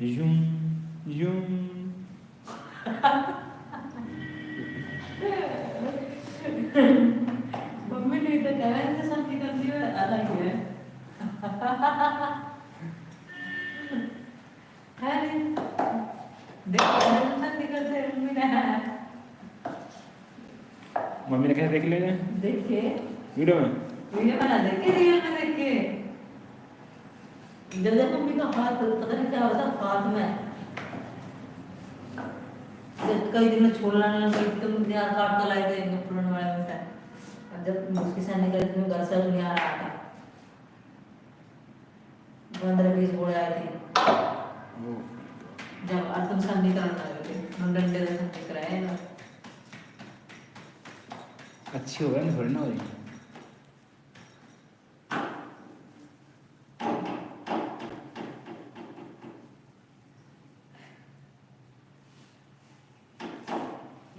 यूं यूं। मम्मी ने तो कहा है शादी करती है अलग है। है नहीं देखो शादी करते हैं मम्मी ने। मम्मी ने कैसे देख लिया देखिए वीडियो में? वीडियो बना देखे रियल में देख के जब जब मम्मी का हाथ पता नहीं क्या होता हाथ में जब कई दिन में छोड़ना ना कई तो मुझे यार काट तो लाए थे पुराने वाले में से और जब मुश्किल से निकले तो घर से नहीं आ रहा था 15-20 बोले आए थे जब तुम शादी कराना लगे थे हम डंडे से शादी कराए ना अच्छी हो गई थोड़ी ना हो रही।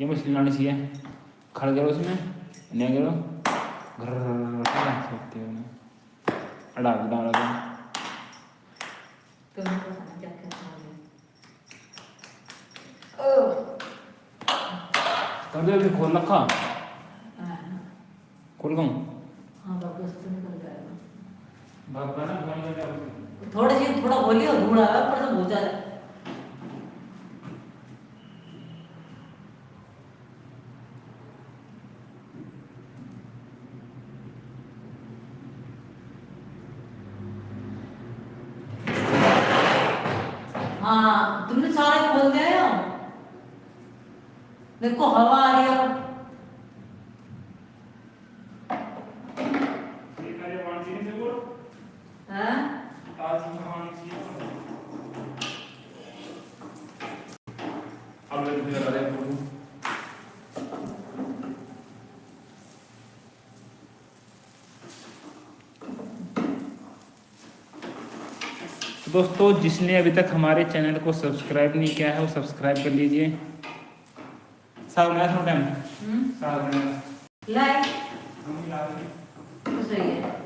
ये मछली लानी चाहिए। खड़ गया उसमें नहीं गिरो घर सकते हो अड़ा डाल दो। तुम क्या खाओगे तब तो खोल रखा खोल गऊँ हाँ बाबू से निकल जाएगा बाबा ना थोड़ी सी थोड़ा बोलिए धूड़ा है पर से भूजा है हाँ तुमने सारे खोल दिए हो देखो हवा आ रही है हैं दोस्तों जिसने अभी तक हमारे चैनल को सब्सक्राइब नहीं किया है वो सब्सक्राइब कर लीजिए। साहब नया थोड़ा टाइम साहब नया लाइक हम ला रहे तो सही है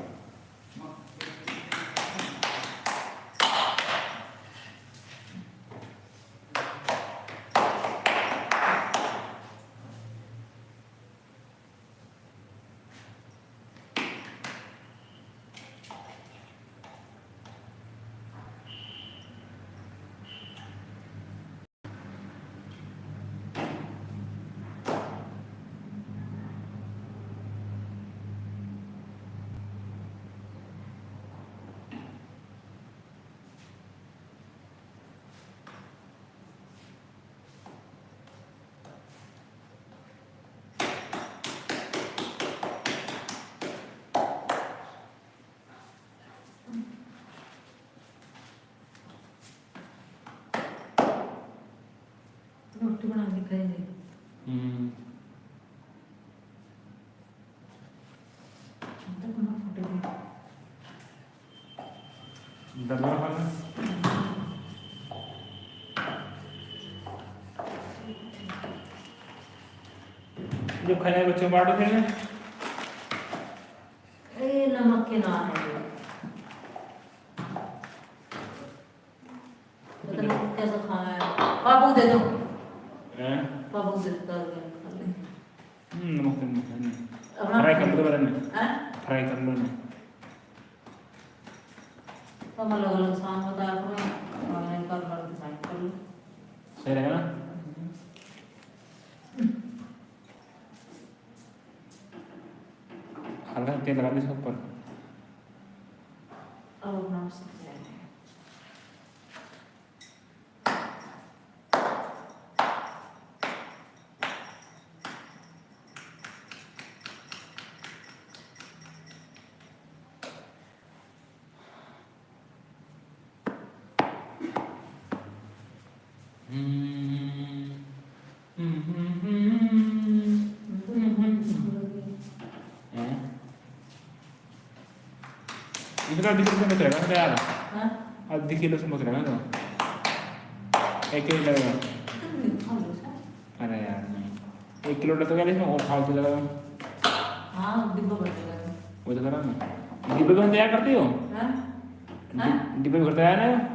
रोटी बना के खाएंगे तो बना फटेगी दरबार वाला जो खाने बच्चों बांटो थे ना ए नमक के नान है ये पता नहीं कैसा खाना है पापू दे दो हैं पापू दे दो खा ले नमक नहीं अपना फ्राई कर दो बरन हैं फ्राई कर लो ना तो हम अलग अलग सामान बता करो ऑनलाइन कर लो डिजाइन कर लो सही रहेगा ना। हल्का तेल लगा दे इसके ऊपर अब अपना सीख जाएंगे इतना आधी किलो में रहेगा क्या यार हाँ आधी किलो से रहेगा तो 1 किलो लगेगा। अरे यार नहीं 1 किलो तो क्या इसमें और फालतू लगेगा। हाँ डिब्बा भर देगा वो तो करा ना डिब्बे में तैयार करती हो हाँ हाँ डिब्बे में घर तैयार है